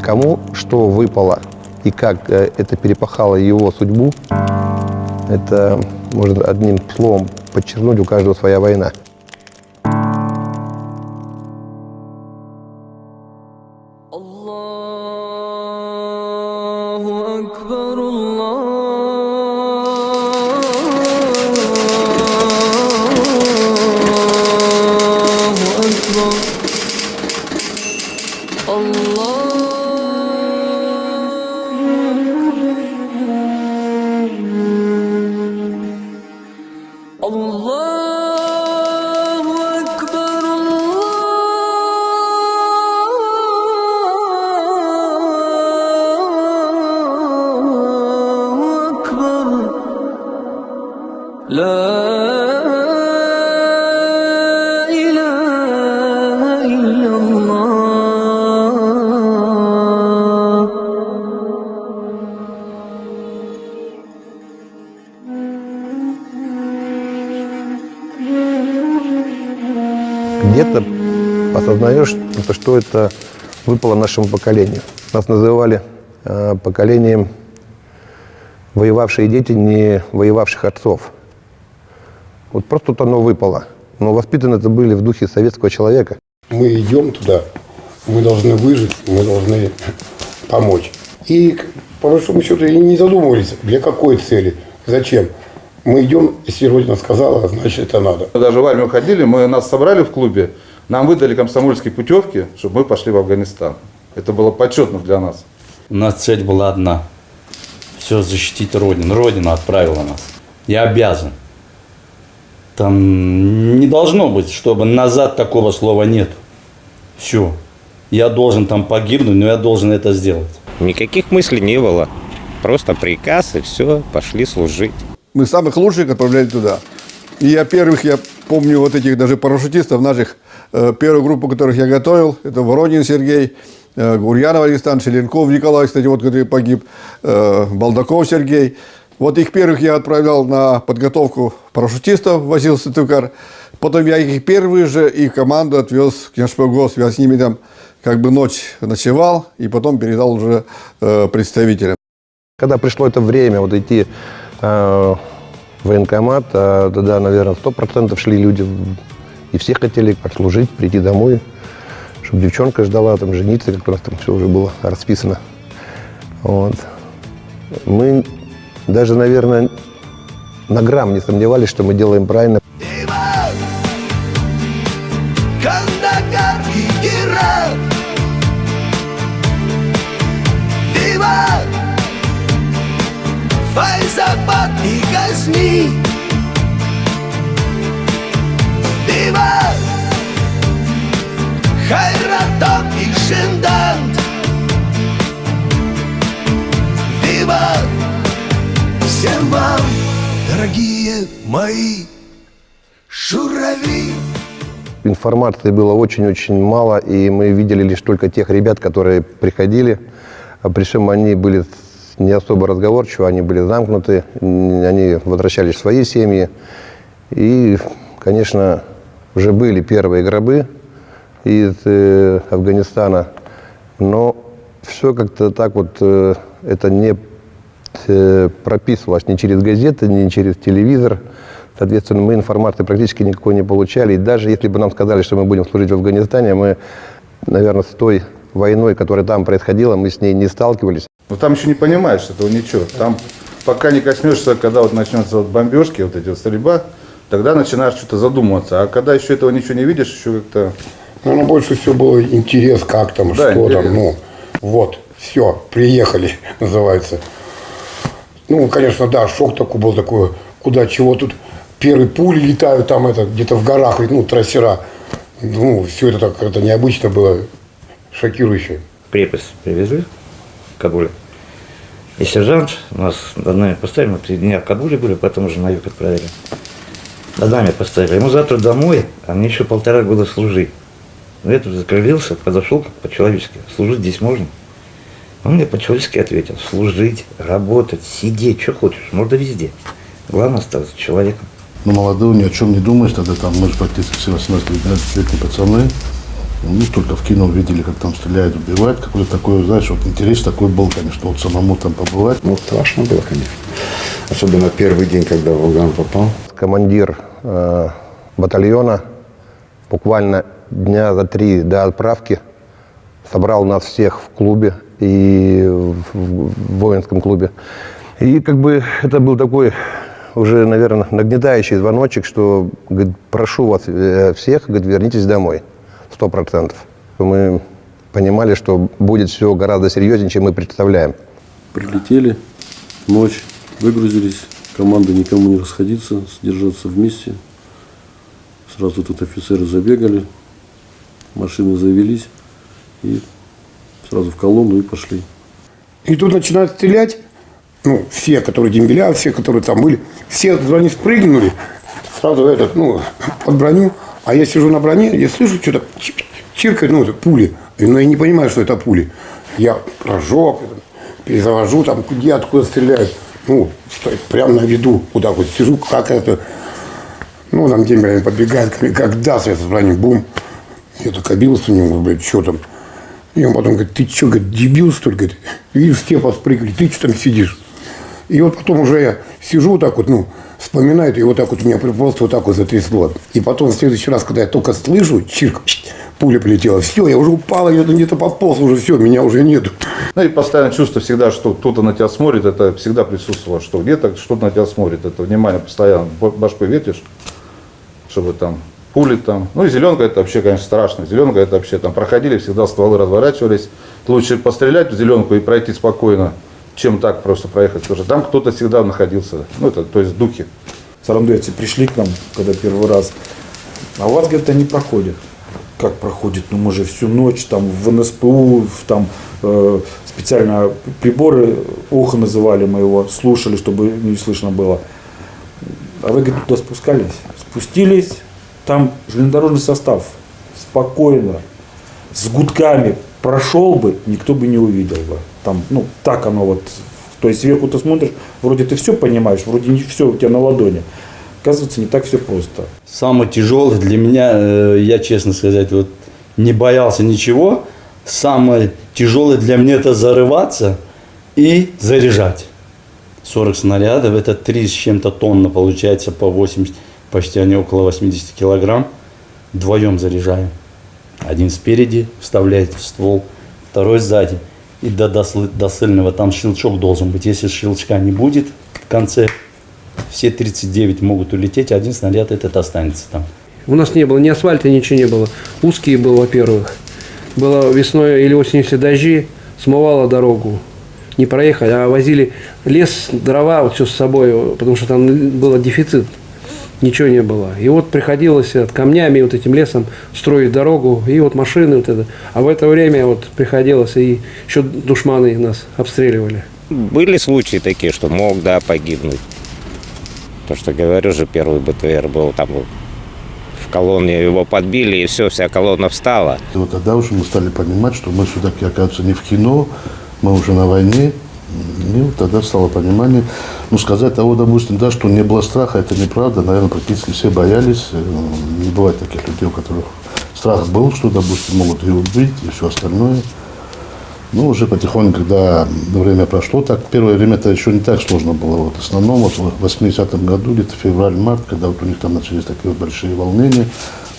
Кому что выпало и как это перепахало его судьбу, это можно одним словом подчеркнуть: у каждого своя война. Где-то осознаешь, что это выпало нашему поколению. Нас называли поколением воевавшие дети не воевавших отцов. Вот просто тут оно выпало. Но воспитаны это были в духе советского человека. Мы идем туда, мы должны выжить, мы должны помочь. И, по большому счету, и не задумывались, для какой цели, зачем. Мы идем, если Родина сказала, значит, это надо. Мы даже в армию ходили, нас собрали в клубе, нам выдали комсомольские путевки, чтобы мы пошли в Афганистан. Это было почетно для нас. У нас цель была одна. Все защитить Родину. Родина отправила нас. Я обязан. Там не должно быть, чтобы назад такого слова нет. Все. Я должен там погибнуть, но я должен это сделать. Никаких мыслей не было. Просто приказ, и все, пошли служить. Мы самых лучших отправляли туда. И я помню вот этих даже парашютистов наших, первую группу, которых я готовил, это Воронин Сергей, Гурьянов Александр, Шеленков Николай, кстати, вот, который погиб, Балдаков Сергей. Вот их первых я отправлял на подготовку парашютистов, возил в Сыктывкар. Потом я их первые же, их команду отвез в Княжпогост. Я с ними там как бы ночь ночевал и потом передал уже представителям. Когда пришло это время вот идти в военкомат, тогда, наверное, 100% шли люди, и все хотели отслужить, прийти домой, чтобы девчонка ждала, там, жениться, как раз там все уже было расписано. Вот. Мы даже, наверное, на грамм не сомневались, что мы делаем правильно. Файзабад и Газни, Вива, Хайратон и Шиндант, Вива, всем вам, дорогие мои шурави. Информации было очень-очень мало, и мы видели лишь только тех ребят, которые приходили, причем они были не особо разговорчивы, они были замкнуты, они возвращались в свои семьи. И, конечно, уже были первые гробы из Афганистана, но все как-то так вот, это не прописывалось ни через газеты, ни через телевизор. Соответственно, мы информации практически никакой не получали. И даже если бы нам сказали, что мы будем служить в Афганистане, мы, наверное, с той войной, которая там происходила, мы с ней не сталкивались. Но там еще не понимаешь этого ничего. Там пока не коснешься, когда вот начнется вот бомбежки, вот эти вот стрельба, тогда начинаешь что-то задумываться. А когда еще этого ничего не видишь, еще как-то... Ну, больше всего было интерес, как там, да, что интерес. Там, ну, вот, все, приехали, называется. Ну, конечно, да, шок такой был, такой, куда, чего тут, первые пули летают там, это, где-то в горах, ну, трассера. Ну, все это так, это необычно было, шокирующе. Крепость привезли в Кабуле. И сержант нас над нами поставили, мы 3 дня в Кабуле были, потом уже на юг отправили. Над нами поставили. Ему завтра домой, а мне еще 1,5 года служить. Но я тут закрылился, подошел как по-человечески. Служить здесь можно? Он мне по-человечески ответил. Служить, работать, сидеть, что хочешь, можно везде. Главное остаться человеком. Ну, молодой, ни о чем не думаешь, тогда там, мы же практически все 18-19-летние пацаны. Ну, только в кино видели, как там стреляют, убивают. Какой-то такой, знаешь, вот интерес такой был, конечно, вот самому там побывать. Ну, страшно было, конечно. Особенно первый день, когда в Волган попал. Командир батальона буквально дня за 3 до отправки собрал нас всех в клубе и в воинском клубе. И как бы это был такой уже, наверное, нагнетающий звоночек, что, говорит, прошу вас всех, говорит, вернитесь домой. 100%. Мы понимали, что будет все гораздо серьезнее, чем мы представляем. Прилетели, ночь, выгрузились. Команда никому не расходиться, держаться вместе. Сразу тут офицеры забегали, машины завелись и сразу в колонну и пошли. И тут начинают стрелять. Ну, все, которые дембеля, все, которые там были, все они спрыгнули, сразу под броню. А я сижу на броне, я слышу что-то чиркает, это пули. Но я не понимаю, что это пули. Я прожег, перезавожу, там где, откуда стреляют. Прямо на виду, вот так вот сижу, как это. Там дембеля подбегает, как даст я с брони, бум. Я так обиделся у него, блядь, что там. И он потом говорит, ты что, говорит, дебил, что ли, говорит, видишь, все подпрыгали, ты что там сидишь? И вот потом уже я сижу вот так вот, вспоминаю, и вот так вот у меня просто вот так вот затрясло. И потом в следующий раз, когда я только слышу, чирк, пуля полетела, все, я уже упал, я где-то подполз, уже все, меня уже нету. Ну и постоянно чувство всегда, что кто-то на тебя смотрит, это всегда присутствовало, что где-то что-то на тебя смотрит, это внимание постоянно, башкой ветишь, чтобы там пули там. Ну и зеленка это вообще, конечно, страшно. Зеленка это вообще там проходили, всегда стволы разворачивались. Лучше пострелять в зеленку и пройти спокойно, чем так просто проехать. Потому что там кто-то всегда находился. То есть духи. Сарандойцы пришли к нам, когда первый раз. А у вас, говорит, они проходят. Как проходит? Мы же всю ночь там в НСПУ, там специально приборы, ухо называли мы его, слушали, чтобы не слышно было. А вы, говорит, туда спустились, там железнодорожный состав спокойно, с гудками прошел бы, никто бы не увидел бы. Там, так оно вот. То есть сверху ты смотришь, вроде ты все понимаешь, вроде не все у тебя на ладони. Оказывается, не так все просто. Самое тяжелое для меня, я честно сказать, не боялся ничего. Самое тяжелое для меня это зарываться и заряжать. 40 снарядов, это 3 с чем-то тонна получается, по 80, почти они около 80 килограмм. Вдвоем заряжаем. Один спереди вставляет в ствол, второй сзади. И до сильного там щелчок должен быть. Если щелчка не будет в конце, все 39 могут улететь, один снаряд этот останется там. У нас не было ни асфальта, ничего не было. Узкий был, во-первых. Было весной или осенью, если дожди, смывало дорогу. Не проехали, а возили лес, дрова, все с собой, потому что там был дефицит. Ничего не было. И приходилось камнями, этим лесом строить дорогу, и машины это. А в это время приходилось, и еще душманы нас обстреливали. Были случаи такие, что мог, погибнуть. То, что говорю же, первый БТР был там в колонне, его подбили, и все, вся колонна встала. И тогда уже мы стали понимать, что мы все-таки, оказывается, не в кино, мы уже на войне. И тогда стало понимание, сказать того, допустим, что не было страха, это неправда. Наверное, практически все боялись. Не бывает таких людей, у которых страх был, что, допустим, могут и убить, и все остальное. Уже потихоньку, когда время прошло, так первое время это еще не так сложно было. В основном в 80-м году, где-то февраль-март, когда у них там начались такие большие волнения,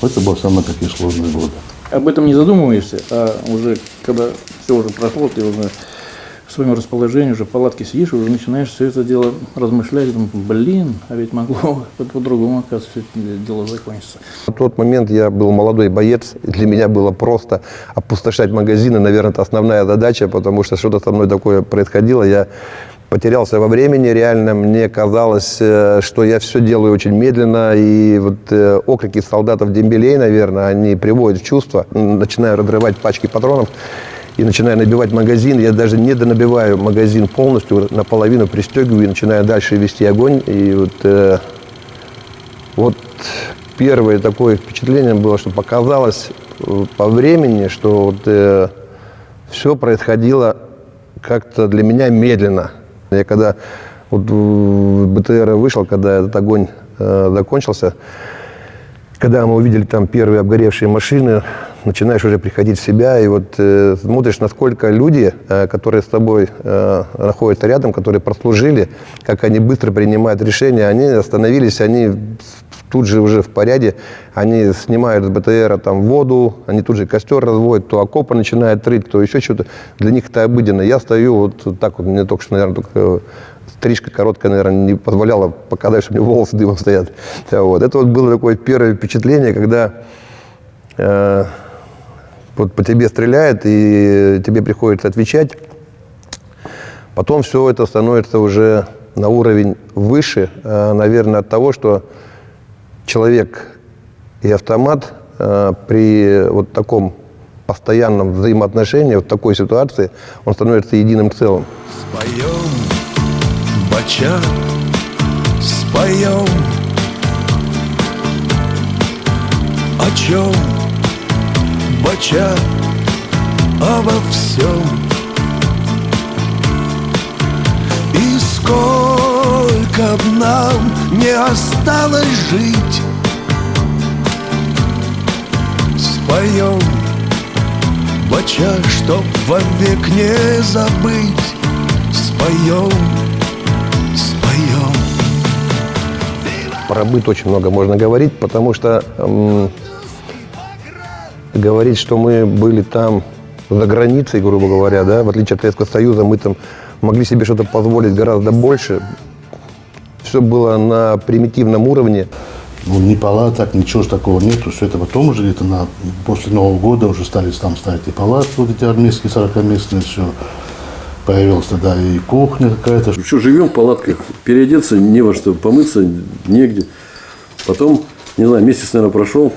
это было самые такие сложные годы. Об этом не задумываешься, а уже когда все уже прошло, ты уже в своем расположении, уже в палатке сидишь, уже начинаешь все это дело размышлять, а ведь могло по-другому, оказывается, все это дело закончиться. В тот момент я был молодой боец, и для меня было просто опустошать магазины, наверное, это основная задача, потому что что-то со мной такое происходило, я потерялся во времени, реально мне казалось, что я все делаю очень медленно, и окрики солдатов-дембелей, наверное, они приводят в чувство, начинаю разрывать пачки патронов, и начинаю набивать магазин. Я даже не донабиваю магазин полностью, наполовину пристегиваю и начинаю дальше вести огонь. И первое такое впечатление было, что показалось по времени, что все происходило как-то для меня медленно. Я когда БТР вышел, когда этот огонь закончился, когда мы увидели там первые обгоревшие машины, начинаешь уже приходить в себя, и вот смотришь, насколько люди, которые с тобой находятся рядом, которые прослужили, как они быстро принимают решения, они остановились, они тут же уже в порядке, они снимают с БТРа там воду, они тут же костер разводят, то окопы начинают рыть, то еще что-то. Для них это обыденно. Я стою вот так вот, мне только что, наверное, только стрижка короткая, наверное, не позволяла показать, что у меня волосы дымом стоят. Вот. Это вот было такое первое впечатление, когда вот по тебе стреляют, и тебе приходится отвечать. Потом все это становится уже на уровень выше, наверное, от того, что человек и автомат при вот таком постоянном взаимоотношении, вот такой ситуации, он становится единым целым. Споем, бачат, споем. О чем, бачат, обо всем. И сколько б нам не осталось жить, споем, бача, чтоб вовек не забыть. Споем, споем. Про быт очень много можно говорить, потому что говорить, что мы были там за границей, грубо говоря, да, в отличие от Советского Союза, мы там могли себе что-то позволить гораздо больше. Все было на примитивном уровне. Ну, ни палаток, ничего такого нету. Все это потом уже где-то после Нового года уже стали там ставить и палатки, вот эти армейские 40-местные, все. Появилась тогда и кухня какая-то. Что, живем в палатках, переодеться не во что, помыться негде. Потом, не знаю, месяц, наверное, прошел,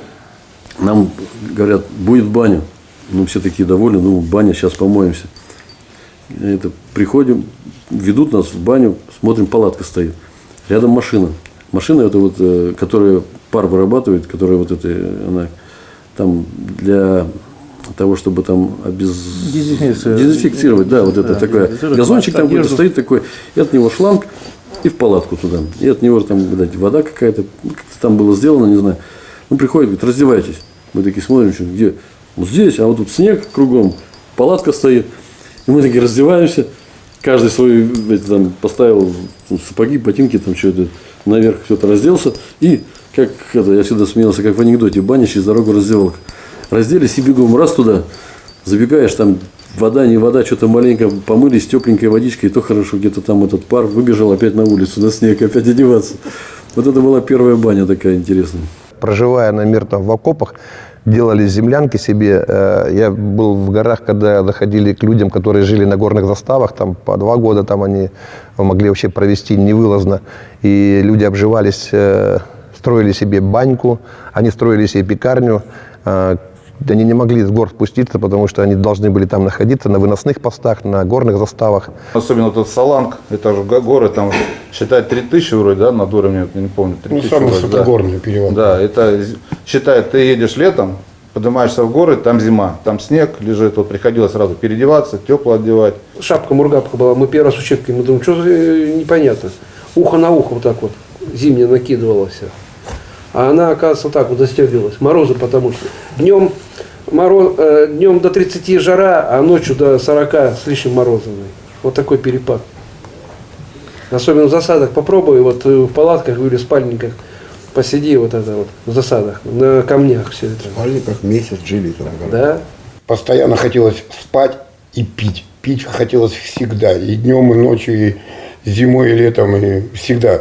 нам говорят, будет баня. Ну, все такие довольны, ну, баня, сейчас помоемся. Это, приходим, ведут нас в баню, смотрим, палатка стоит. Рядом машина. Машина, это вот, которая пар вырабатывает, которая вот это, она там для того, чтобы там дезинфицировать, да, вот это такая. Газончик там какой-то стоит такой, и от него шланг, и в палатку туда. И от него там, видать, вода какая-то, как-то там было сделано, не знаю. Ну, приходит, говорит, раздевайтесь. Мы такие смотрим, что, где? Вот здесь, а вот тут снег кругом, палатка стоит. И мы такие раздеваемся, каждый свой там, поставил сапоги, ботинки, там что-то наверх, все-то разделся. И, как это, я всегда смеялся, как в анекдоте, баня через дорогу раздевалка. Разделись и бегом раз туда, забегаешь, там вода, не вода, что-то маленько помылись, тепленькой водичкой, и то хорошо, где-то там этот пар, выбежал опять на улицу, на снег, опять одеваться. Вот это была первая баня такая интересная. Проживая, например, там в окопах, делали землянки себе. Я был в горах, когда заходили к людям, которые жили на горных заставах, там по 2 года там они могли вообще провести невылазно. И люди обживались, строили себе баньку, они строили себе пекарню. Они не могли с гор спуститься, потому что они должны были там находиться на выносных постах, на горных заставах. Особенно вот этот Саланг, это же горы, там считают 3000 вроде, да, над уровнем, я не помню, 3000. Ну, самый высокогорный перевод. Да, это считают, ты едешь летом, поднимаешься в горы, там зима, там снег лежит, вот приходилось сразу переодеваться, тепло одевать. Шапка-мургапка была, мы первый раз с учебкой, мы думаем, что за непонятно. Ухо на ухо вот так вот, зимняя накидывалась. А она, оказывается, вот так вот застегивалась. Морозы, потому что днем до 30 жара, а ночью до 40 с лишним морозами. Вот такой перепад. Особенно в засадах попробуй, вот в палатках или в спальниках посиди вот это вот, в засадах, на камнях все это. В спальниках месяц жили там. Да. Постоянно хотелось спать и пить. Пить хотелось всегда. И днем, и ночью, и зимой, и летом, и всегда.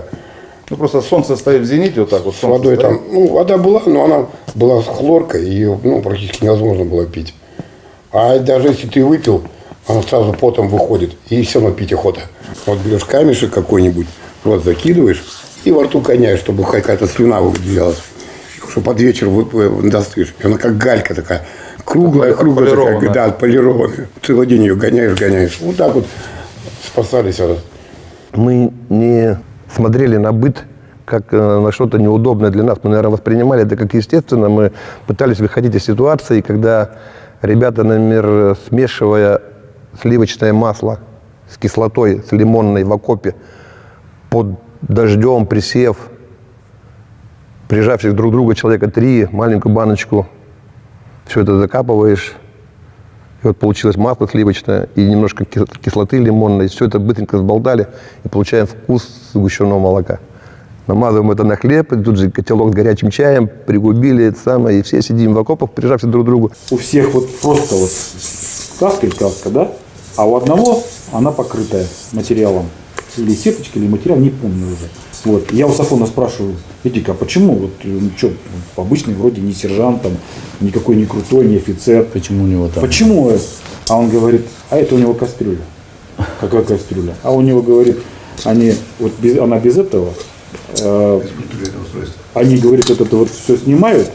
Ну, просто солнце стоит в зените, вот так вот. С водой там, вода была, но она была с хлоркой, и ее практически невозможно было пить. А даже если ты выпил, она сразу потом выходит, и все равно пить охота. Вот берешь камешек какой-нибудь, вот закидываешь, и во рту гоняешь, чтобы какая-то слюна выделялась. Чтобы под вечер достаешь. И она как галька такая, круглая, такая, да, отполированная. Целый день ее гоняешь. Вот так вот спасались. Мы не смотрели на быт как на что-то неудобное для нас. Мы, наверное, воспринимали это как естественно. Мы пытались выходить из ситуации, когда ребята, например, смешивая сливочное масло с кислотой, с лимонной в окопе, под дождем, присев, прижавшись друг к другу человека 3, маленькую баночку все это закапываешь. И вот получилось масло сливочное и немножко кислоты лимонной. Все это быстренько взболтали и получаем вкус сгущенного молока. Намазываем это на хлеб, и тут же котелок с горячим чаем, пригубили это самое, и все сидим в окопах, прижавшись друг к другу. У всех вот просто вот каска и каска, да? А у одного она покрытая материалом. Или сеточкой, или материалом, не помню уже. Вот. Я у Сафона спрашиваю: Эдик, а почему? Вот, ну что, обычный вроде не сержант, там, никакой не крутой, не офицер. Почему у него там? Почему это? А он говорит: а это у него кастрюля. Какая кастрюля? А у него, говорит, они, вот она без этого, они, говорит, это вот все снимают,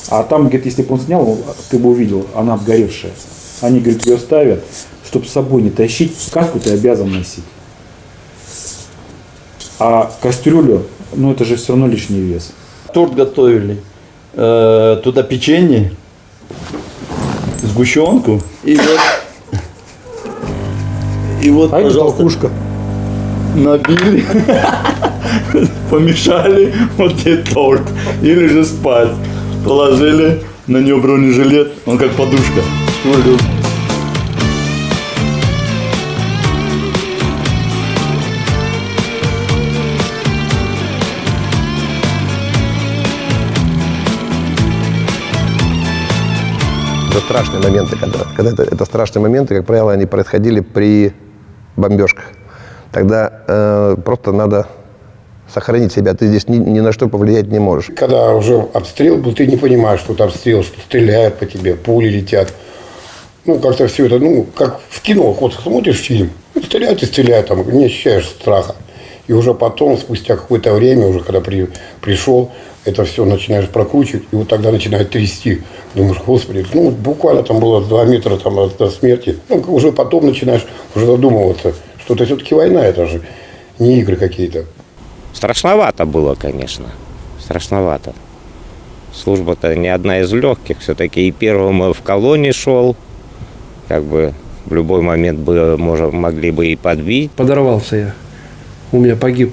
а там, говорит, если бы он снял, ты бы увидел, она обгоревшая. Они, говорит, ее ставят, чтобы с собой не тащить, каску ты обязан носить. А кастрюлю, ну это же все равно лишний вес. Торт готовили, туда печенье, сгущенку и вот, а пожалуйста, толкушка. Набили, помешали, вот и торт, или же спать. Положили на нее бронежилет, он как подушка. Это страшные моменты, когда это страшные моменты, как правило, они происходили при бомбежках. Тогда просто надо сохранить себя, ты здесь ни на что повлиять не можешь. Когда уже обстрел был, ты не понимаешь, что это обстрел, что стреляют по тебе, пули летят. Ну, как-то все это, ну, как в кино, вот смотришь фильм, стреляют и стреляют, там, не ощущаешь страха. И уже потом, спустя какое-то время, уже когда пришел, это все начинаешь прокручивать, и вот тогда начинает трясти. Думаешь, господи, ну, буквально там было 2 метра там, до смерти. Ну, уже потом начинаешь уже задумываться, что это все-таки война, это же не игры какие-то. Страшновато было, конечно. Страшновато. Служба-то не одна из легких. Все-таки и первым в колонии шел. Как бы в любой момент могли бы и подбить. Подорвался я. У меня погиб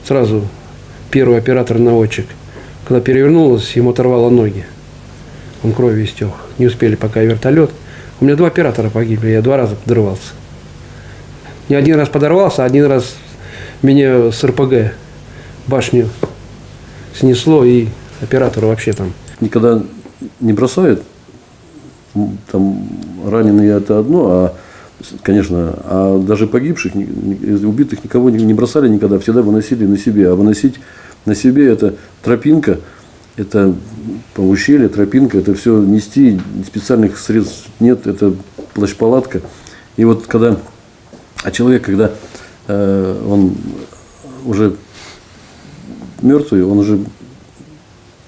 сразу первый оператор-наводчик. Когда перевернулось, ему оторвало ноги. Он кровью истек. Не успели пока вертолет. У меня 2 оператора погибли, я 2 раза подрывался. Не один раз подорвался, а 1 раз меня с РПГ башню снесло, и оператору вообще там. Никогда не бросают, там раненые это одно, конечно, а даже погибших, убитых никого не бросали никогда, всегда выносили на себе. А выносить на себе это тропинка, это по ущелью, тропинка, это все нести, специальных средств нет, это плащ-палатка. И вот когда, человек, когда он уже мертвый, он уже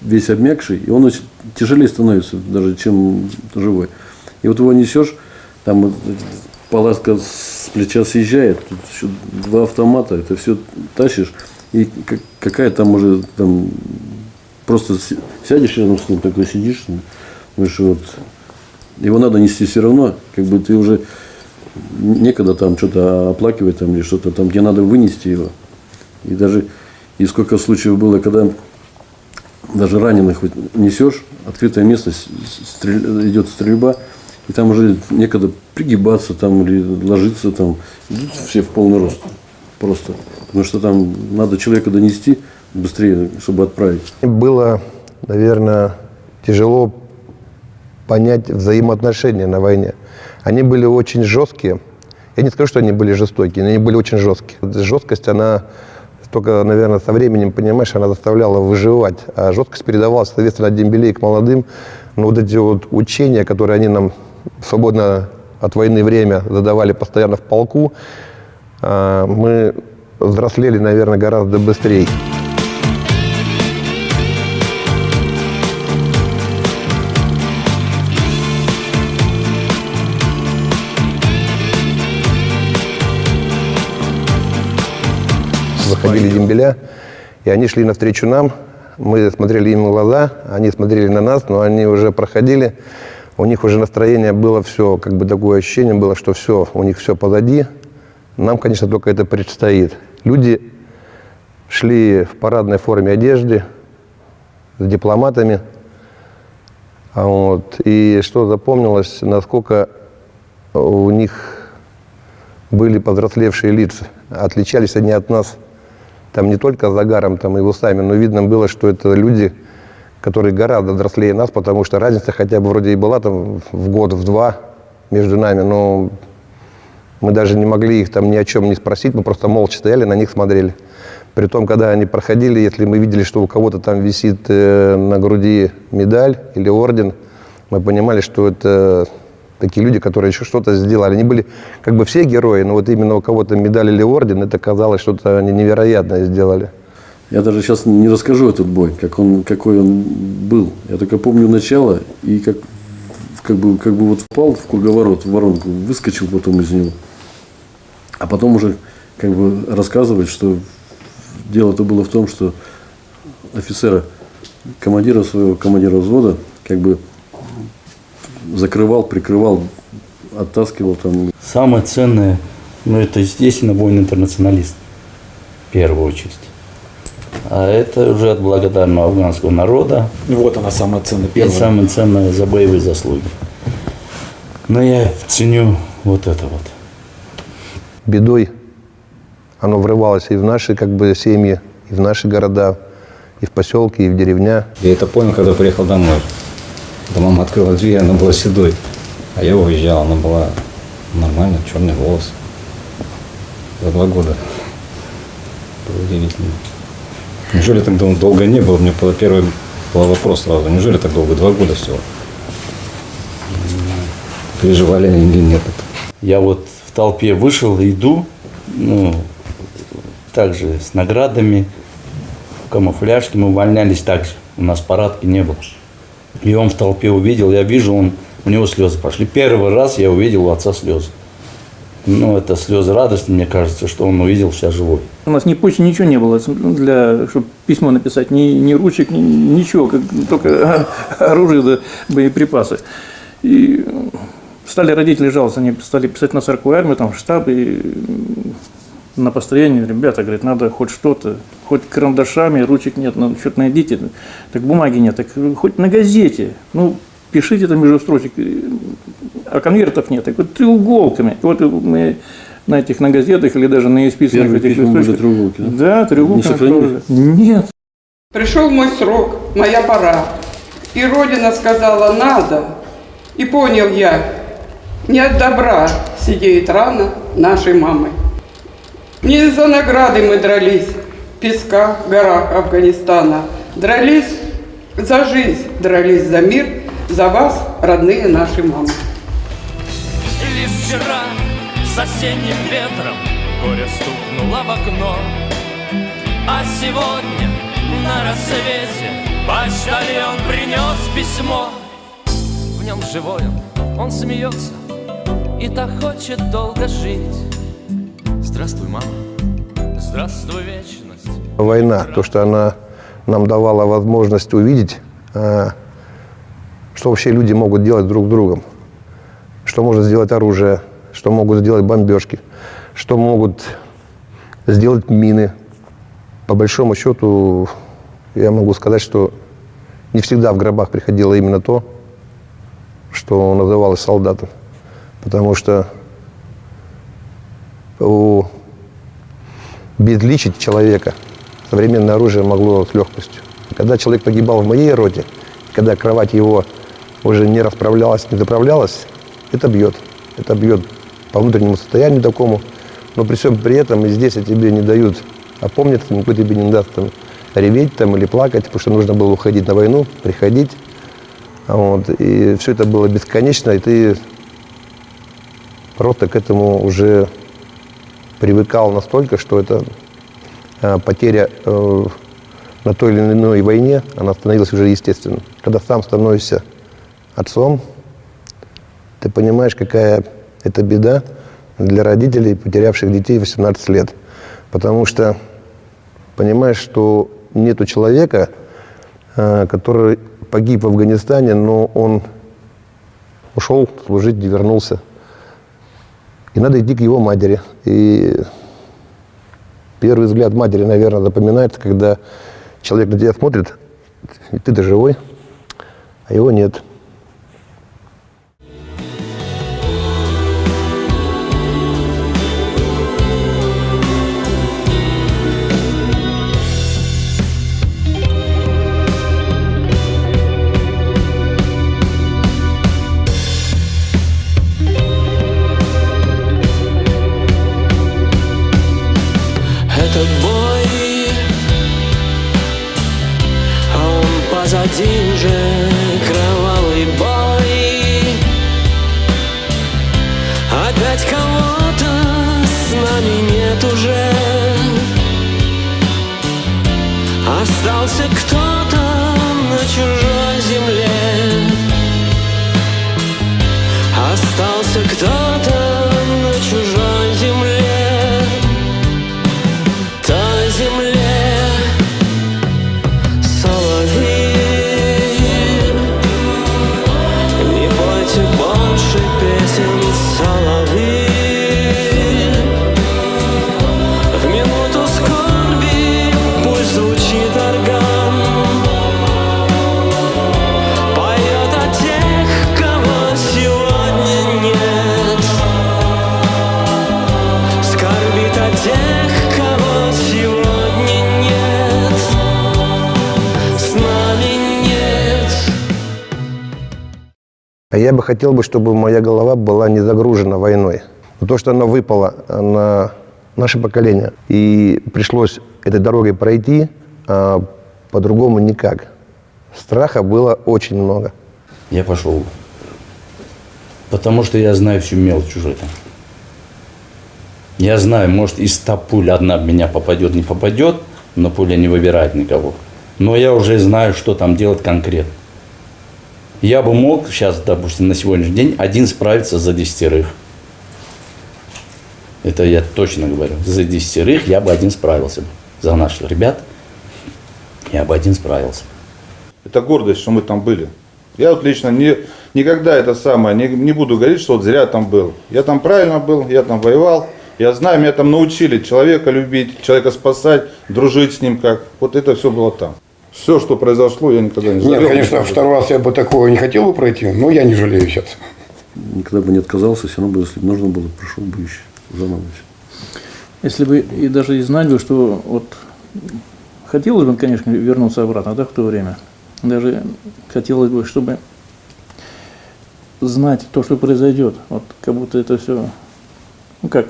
весь обмякший, и он тяжелее становится даже, чем живой. И вот его несешь, там палатка с плеча съезжает, тут еще 2 автомата, это все тащишь, и какая там уже там просто сядешь рядом с ним, такой сидишь, думаешь, вот его надо нести все равно, как бы ты уже некогда там что-то оплакивать там или что-то там, тебе надо вынести его. И даже и сколько случаев было, когда даже раненых несешь, открытая местность, идет стрельба, и там уже некогда пригибаться там или ложиться там, идут все в полный рост просто, потому что там надо человека донести быстрее, чтобы отправить. Было, наверное, тяжело понять взаимоотношения на войне. Они были очень жесткие. Я не скажу, что они были жестокие, но они были очень жесткие. Жесткость, она только, наверное, со временем, понимаешь, она заставляла выживать. А жесткость передавалась, соответственно, от дембелей к молодым. Но вот эти вот учения, которые они нам в свободное от войны время задавали постоянно в полку, мы взрослели, наверное, гораздо быстрее. Заходили дембеля, и они шли навстречу нам. Мы смотрели им в глаза, они смотрели на нас, но они уже проходили. У них уже настроение было все, как бы такое ощущение было, что все, у них все позади. Нам, конечно, только это предстоит. Люди шли в парадной форме одежды, с дипломатами, Вот. И что запомнилось, насколько у них были повзрослевшие лица. Отличались они от нас там не только загаром там, и усами, но видно было, что это люди, которые гораздо взрослее нас, потому что разница хотя бы вроде и была там в год, в два между нами, но мы даже не могли их там ни о чем не спросить, мы просто молча стояли, на них смотрели. Притом, когда они проходили, если мы видели, что у кого-то там висит на груди медаль или орден, мы понимали, что это такие люди, которые еще что-то сделали. Они были как бы все герои, но вот именно у кого-то медаль или орден, это казалось, что-то они невероятное сделали. Я даже сейчас не расскажу этот бой, какой он был. Я только помню начало и как бы вот впал в круговорот, в воронку, выскочил потом из него. А потом уже как бы рассказывать, что дело-то было в том, что офицера, командира взвода, как бы закрывал, прикрывал, оттаскивал там. Самое ценное, это, естественно, воин-интернационалист, в первую очередь. А это уже от благодарного афганского народа. И вот она самая ценная. И самое ценное за боевые заслуги. Но я ценю вот это вот. Бедой оно врывалось и в наши как бы семьи, и в наши города, и в поселки, и в деревня. Я это понял, когда приехал домой. Когда мама открыла дверь, она была седой. А я уезжал, она была нормальная, черный волос. За 2 года. Было удивительно. Неужели так долго не было? У меня первый был вопрос сразу. Неужели так долго? 2 года всего. Переживали они или нет? Я вот в толпе вышел, иду, также с наградами, в камуфляжке, мы увольнялись также. У нас парадки не было. И он в толпе увидел, я вижу, у него слезы пошли. Первый раз я увидел у отца слезы. Это слезы радости, мне кажется, что он увидел себя живой. У нас ни почты, ничего не было, чтобы письмо написать, ни ручек, ничего, только оружие да боеприпасы. И стали родители жаловаться, они стали писать на 40-ю армию, там в штаб, и на построение, ребята, говорят, надо хоть что-то, хоть карандашами, ручек нет, что-то найдите, так бумаги нет, так хоть на газете, пишите там между строчек, а конвертов нет, так вот треуголками. Вот мы на газетах или даже на исписанных этих листочках. Треуголки, да? Да, треуголки. Нет. Пришел мой срок, моя пора. И Родина сказала «надо». И понял я, не от добра сидеет рана нашей мамы. Не за награды мы дрались в песках, горах Афганистана. Дрались за жизнь, дрались за мир, за вас, родные наши мамы. Лишь вчера с осенним ветром горе стукнуло в окно, а сегодня на рассвете почтальон принес письмо. В нем живой он смеется и так хочет долго жить. Здравствуй, мама, здравствуй, вечность. Война, то, что она нам давала возможность увидеть, что вообще люди могут делать друг с другом, что может сделать оружие, что могут сделать бомбежки, что могут сделать мины. По большому счету, я могу сказать, что не всегда в гробах приходило именно то, что называлось солдатом. Потому что обезличить человека современное оружие могло с легкостью. И когда человек погибал в моей роте, когда кровать его уже не расправлялась, не заправлялась, это бьет. Это бьет по внутреннему состоянию такому. Но при всем при этом и здесь тебе не дают опомниться, никто тебе не даст там реветь там, или плакать, потому что нужно было уходить на войну, приходить. И все это было бесконечно, и ты просто к этому уже привыкал настолько, что это потеря на той или иной войне, она становилась уже естественной. Когда сам становишься отцом, ты понимаешь, какая это беда для родителей, потерявших детей 18 лет. Потому что понимаешь, что нету человека, который погиб в Афганистане, но он ушел служить, не вернулся. И надо идти к его матери. И первый взгляд матери, наверное, запоминается, когда человек на тебя смотрит, и ты-то живой, а его нет. позади уже кровавый бой. Опять кого-то с нами нет уже. Остался кто-то на чужой земле. Остался кто-то на чужой земле. Той земле соловьи. Не пойте больше песен, соловьи. В минуту скорби пусть звучит орган. Поет о тех, кого сегодня нет. Скорбит о тех, кого сегодня нет. С нами нет. А я бы хотел, чтобы моя голова была не загружена войной. Но то, что она выпала на наше поколение, и пришлось этой дорогой пройти, а по-другому никак. Страха было очень много. Я пошел. Потому что я знаю всю мелочь уже там. Я знаю, может, из 100 пуль одна в меня попадет, не попадет, но пуля не выбирает никого. Но я уже знаю, что там делать конкретно. Я бы мог сейчас, допустим, на сегодняшний день один справиться за 10. Это я точно говорю. За 10 я бы один справился. За наших ребят я бы один справился. Это гордость, что мы там были. Я вот лично никогда это самое, не буду говорить, что вот зря там был. Я там правильно был, я там воевал. Я знаю, меня там научили человека любить, человека спасать, дружить с ним как. Вот это все было там. Все, что произошло, я никогда не жалел. Нет, конечно, второй раз я бы такого не хотел бы пройти, но я не жалею сейчас. Никогда бы не отказался, все равно бы, если бы нужно было, пришел бы еще заново. Если бы и даже и знать бы, что вот хотелось бы, конечно, вернуться обратно, да, в то время. Даже хотелось бы, чтобы знать то, что произойдет. Вот как будто это все, ну как,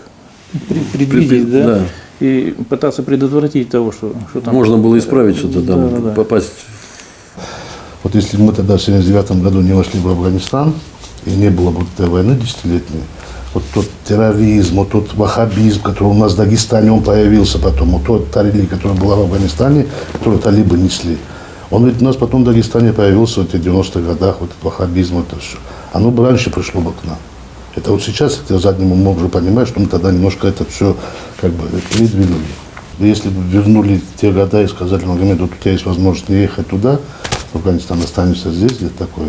предвидеть, да? И пытаться предотвратить того, что там... Можно было исправить что-то там, да. попасть. Вот если бы мы тогда в 1979 году не вошли в Афганистан, и не было бы этой войны десятилетней, вот тот терроризм, вот тот ваххабизм, который у нас в Дагестане, он появился потом, вот тот та религия, которая была в Афганистане, которую талибы несли, он ведь у нас потом в Дагестане появился в этих 90-х годах, вот этот ваххабизм, это все. Оно бы раньше пришло бы к нам. Это вот сейчас, я задним умом уже понимаю, что мы тогда немножко это все как бы передвинули. Если бы вернули те года и сказали, Магомед, вот у тебя есть возможность не ехать туда, в Афганистан, останешься здесь, где-то такое,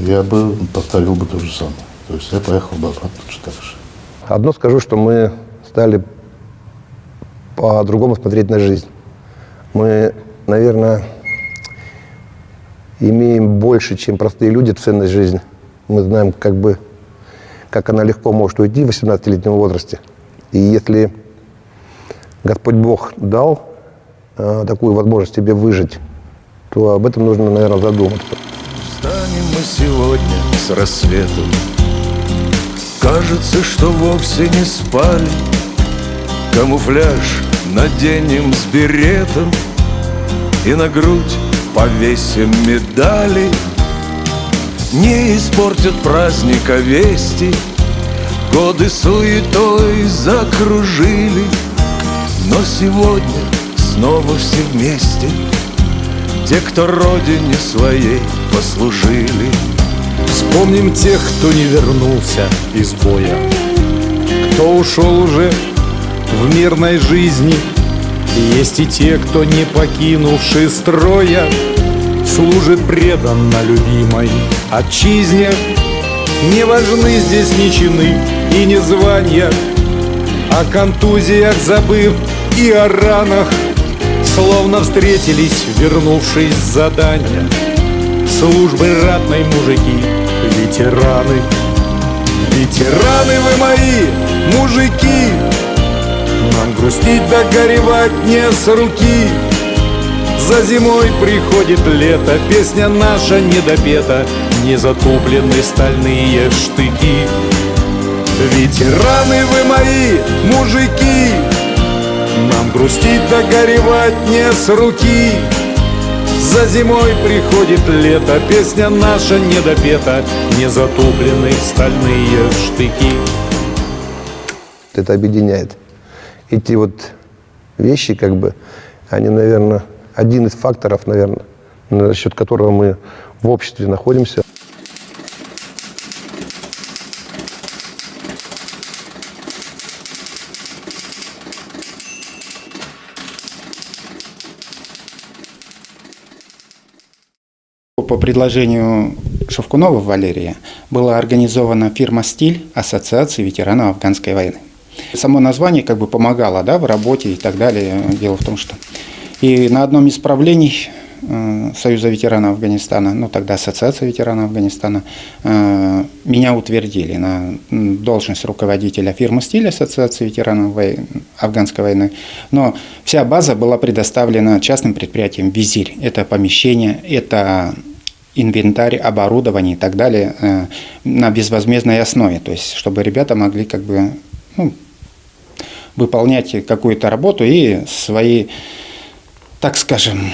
я бы повторил бы то же самое. То есть я поехал бы обратно точно так же. Одно скажу, что мы стали по-другому смотреть на жизнь. Мы, наверное, имеем больше, чем простые люди, ценность жизни. Мы знаем, как она легко может уйти в 18-летнем возрасте. И если Господь Бог дал такую возможность тебе выжить, то об этом нужно, наверное, задуматься. Встанем мы сегодня с рассветом. Кажется, что вовсе не спали. Камуфляж наденем с беретом и на грудь повесим медали. Не испортят праздника вести, годы суетой закружили. Но сегодня снова все вместе, те, кто родине своей послужили. Вспомним тех, кто не вернулся из боя, кто ушел уже в мирной жизни. Есть и те, кто, не покинувший строя, служит преданно любимой отчизне. Не важны здесь ни чины и ни звания, о контузиях забыв и о ранах, словно встретились, вернувшись с задания, службы ратной мужики, ветераны. Ветераны вы мои, мужики, нам грустить да горевать не с руки. За зимой приходит лето, песня наша недопета, не затоплены стальные штыки. Ветераны вы мои, мужики, нам грустить да горевать не с руки. За зимой приходит лето, песня наша недопета, не затуплены стальные штыки. Это объединяет. Эти вот вещи, как бы, они, наверное, один из факторов, наверное, за счет которого мы в обществе находимся. По предложению Шевкунова Валерия была организована фирма «Стиль» Ассоциации ветеранов афганской войны. Само название как бы помогало, да, в работе и так далее. Дело в том, что и на одном из правлений Союза ветеранов Афганистана, ну тогда Ассоциация ветеранов Афганистана, меня утвердили на должность руководителя фирмы «Стиль» Ассоциации ветеранов афганской войны. Но вся база была предоставлена частным предприятием «Визирь». Это помещение, это инвентарь, оборудование и так далее на безвозмездной основе. То есть, чтобы ребята могли как бы, ну, выполнять какую-то работу и свои, так скажем,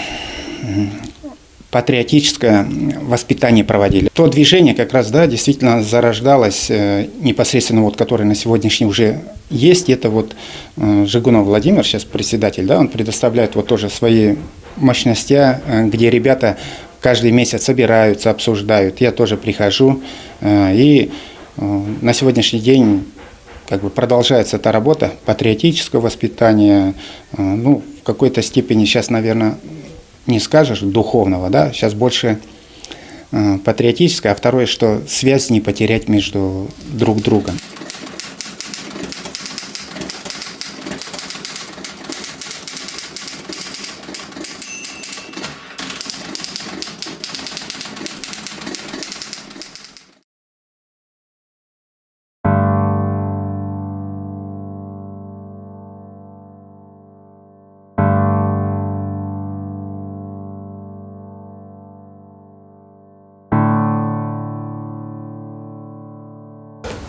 патриотическое воспитание проводили. То движение как раз, да, действительно зарождалось непосредственно, вот, которое на сегодняшний уже есть. Это вот Жигунов Владимир, сейчас председатель, да, он предоставляет вот тоже свои мощности, где ребята каждый месяц собираются, обсуждают. Я тоже прихожу, и на сегодняшний день как бы продолжается эта работа патриотического воспитания, ну, в какой-то степени сейчас, наверное, не скажешь духовного, да, сейчас больше патриотическое, а второе, что связь не потерять между друг другом.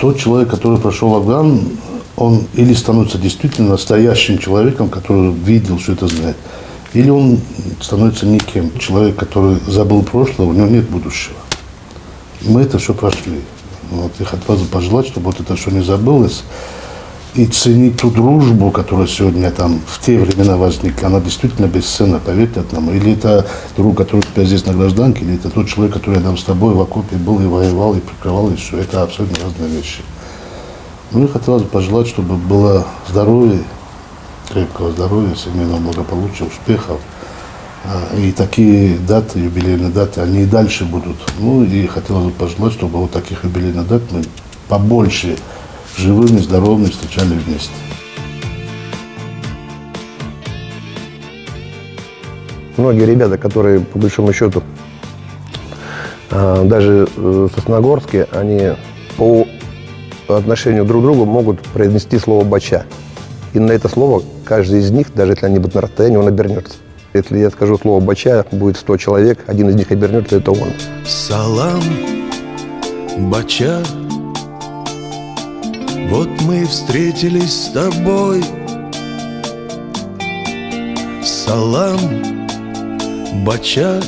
Тот человек, который прошел Афган, он или становится действительно настоящим человеком, который видел, все это знает, или он становится никем. Человек, который забыл прошлое, у него нет будущего. Мы это все прошли. Вот, я хотел бы пожелать, чтобы вот это все не забылось, и ценить ту дружбу, которая сегодня там в те времена возникла. Она действительно бесценна, поверьте одному. Или это друг, который у тебя здесь на гражданке, или это тот человек, который рядом с тобой в окопе был и воевал, и прикрывал, и все. Это абсолютно разные вещи. Мне хотелось бы пожелать, чтобы было здоровье, крепкого здоровья, семейного благополучия, успехов. И такие даты, юбилейные даты, они и дальше будут. Ну и хотелось бы пожелать, чтобы вот таких юбилейных дат мы побольше живыми, здоровыми встречали вместе. Многие ребята, которые, по большому счету, даже сосногорские, они по отношению друг к другу могут произнести слово «бача». И на это слово каждый из них, даже если они будут на расстоянии, он обернется. Если я скажу слово «бача», будет 100 человек, один из них обернется, это он. Салам, бача, вот мы встретились с тобой. Салам, бача,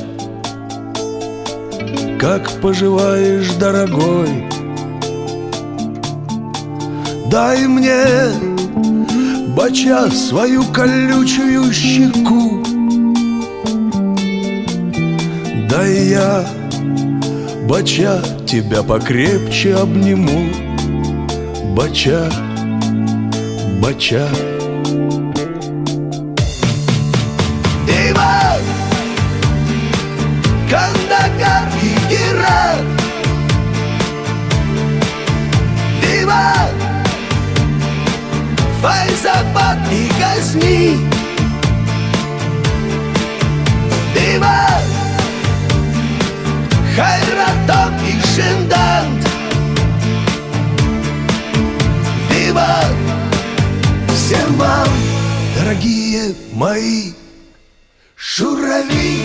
как поживаешь, дорогой? Дай мне, бача, свою колючую щеку. Дай я, бача, тебя покрепче обниму. Бача, бача. Диван, Кандагар и Герат. Диван, Файзабад и Газни. Диван, Хайратон и Шиндант. Диван, всем вам, дорогие мои, шурави.